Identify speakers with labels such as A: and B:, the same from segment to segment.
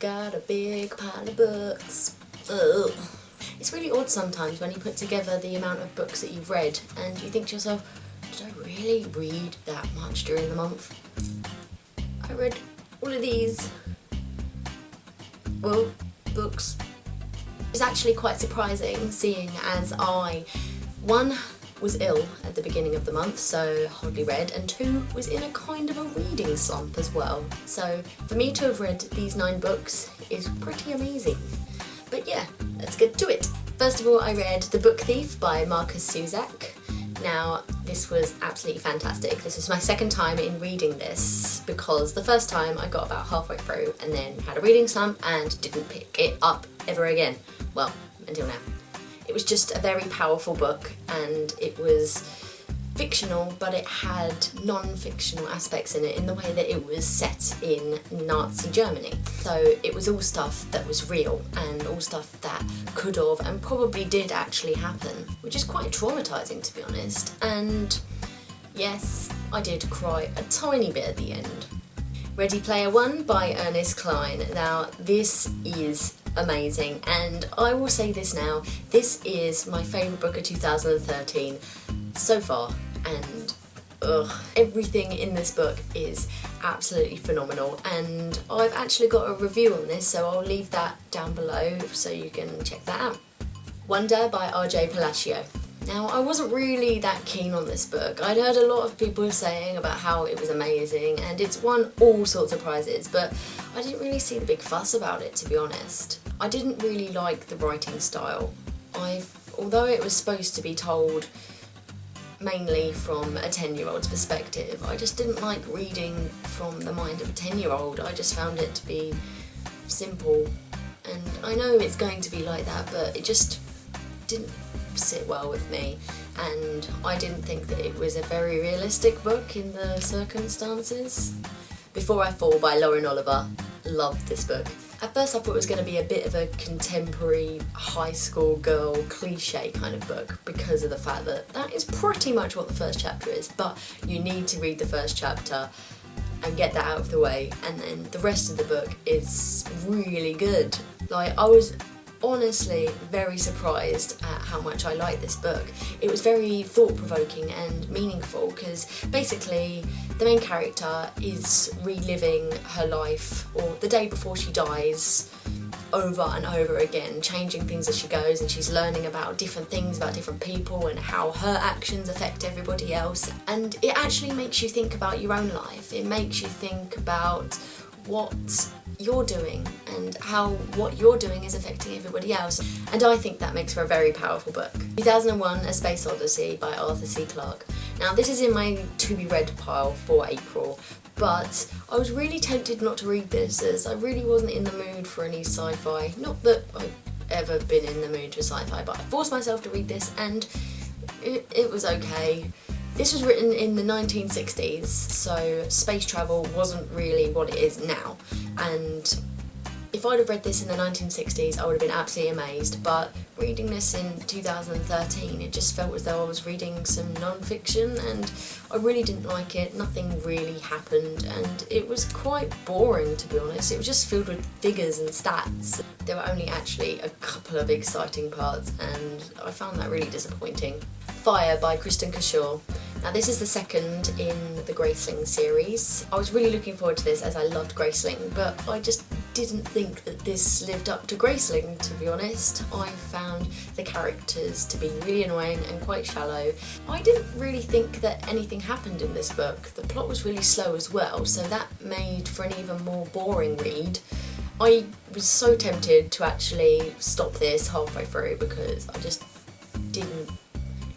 A: got a big pile of books. Ugh. It's really odd sometimes when you put together the amount of books that you've read and you think to yourself, did I really read that much during the month? I read all of these, well, books. It's actually quite surprising seeing as one, was ill at the beginning of the month, so hardly read, and 2, was in a kind of a reading slump as well. So for me to have read these 9 books is pretty amazing. But yeah, let's get to it. First of all, I read The Book Thief by Marcus Zusak. Now, this was absolutely fantastic. This was my second time in reading this because the first time I got about halfway through and then had a reading slump and didn't pick it up ever again. Well, until now. It was just a very powerful book and it was fictional, but it had non-fictional aspects in it in the way that it was set in Nazi Germany. So it was all stuff that was real and all stuff that could have and probably did actually happen, which is quite traumatising to be honest. And yes, I did cry a tiny bit at the end. Ready Player One by Ernest Cline. Now this is amazing and I will say this now, this is my favourite book of 2013 so far, and everything in this book is absolutely phenomenal, and I've actually got a review on this, so I'll leave that down below so you can check that out. Wonder by R.J. Palacio. Now, I wasn't really that keen on this book. I'd heard a lot of people saying about how it was amazing and it's won all sorts of prizes, but I didn't really see the big fuss about it, to be honest. I didn't really like the writing style. Although it was supposed to be told mainly from a 10-year-old's perspective, I just didn't like reading from the mind of a 10-year-old. I just found it to be simple, and I know it's going to be like that, but it just didn't sit well with me, and I didn't think that it was a very realistic book in the circumstances. Before I Fall by Lauren Oliver. Loved this book. At first I thought it was going to be a bit of a contemporary high school girl cliche kind of book because of the fact that that is pretty much what the first chapter is, but you need to read the first chapter and get that out of the way, and then the rest of the book is really good. Like, I was honestly very surprised at how much I liked this book. It was very thought-provoking and meaningful because basically the main character is reliving her life, or the day before she dies, over and over again, changing things as she goes, and she's learning about different things about different people and how her actions affect everybody else, and it actually makes you think about your own life. It makes you think about what you're doing and how what you're doing is affecting everybody else, and I think that makes for a very powerful book. 2001 A Space Odyssey by Arthur C. Clarke. Now this is in my to be read pile for April, but I was really tempted not to read this as I really wasn't in the mood for any sci-fi. Not that I've ever been in the mood for sci-fi, but I forced myself to read this and it was okay. This was written in the 1960s, so space travel wasn't really what it is now, and if I'd have read this in the 1960s I would have been absolutely amazed, but reading this in 2013 it just felt as though I was reading some non-fiction and I really didn't like it. Nothing really happened and it was quite boring, to be honest. It was just filled with figures and stats. There were only actually a couple of exciting parts and I found that really disappointing. Fire by Kristen Cashore. Now this is the second in the Graceling series. I was really looking forward to this as I loved Graceling, but I just didn't think that this lived up to Graceling, to be honest. I found the characters to be really annoying and quite shallow. I didn't really think that anything happened in this book. The plot was really slow as well, so that made for an even more boring read. I was so tempted to actually stop this halfway through because I just didn't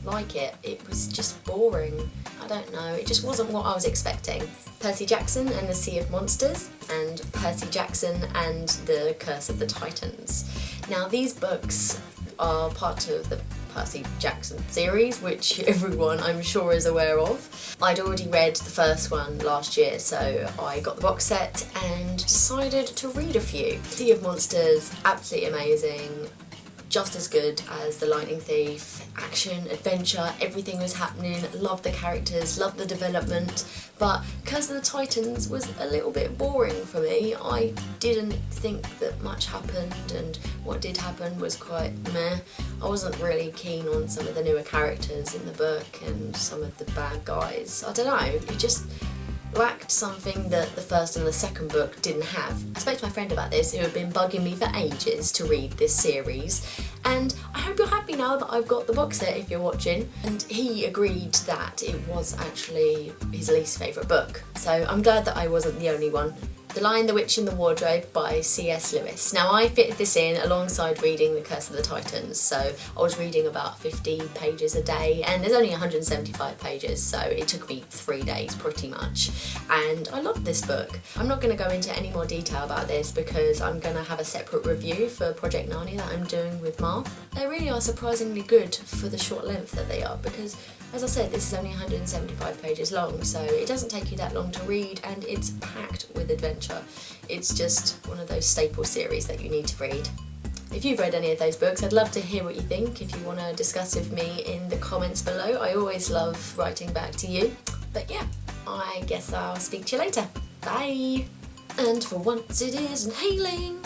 A: like it. It was just boring. I don't know, it just wasn't what I was expecting. Percy Jackson and the Sea of Monsters and Percy Jackson and the Curse of the Titans. Now these books are part of the Percy Jackson series, which everyone I'm sure is aware of. I'd already read the first one last year, so I got the box set and decided to read a few. Sea of Monsters, absolutely amazing. just as good as The Lightning Thief. Action, adventure, everything was happening, loved the characters, loved the development, but Curse of the Titans was a little bit boring for me. I didn't think that much happened, and what did happen was quite meh. I wasn't really keen on some of the newer characters in the book and some of the bad guys. I don't know, it just lacked something that the first and the second book didn't have. I spoke to my friend about this, who had been bugging me for ages to read this series, and I hope you're happy now that I've got the box set if you're watching. And he agreed that it was actually his least favourite book, so I'm glad that I wasn't the only one. The Lion, the Witch and the Wardrobe by C.S. Lewis. Now, I fitted this in alongside reading The Curse of the Titans, so I was reading about 50 pages a day, and there's only 175 pages, so it took me 3 days pretty much, and I loved this book. I'm not going to go into any more detail about this because I'm going to have a separate review for Project Narnia that I'm doing with Mark. They really are surprisingly good for the short length that they are, because as I said, this is only 175 pages long, so it doesn't take you that long to read, and it's packed with adventure. It's just one of those staple series that you need to read. If you've read any of those books, I'd love to hear what you think. If you want to discuss with me in the comments below, I always love writing back to you. But yeah, I guess I'll speak to you later. Bye! And for once it isn't hailing.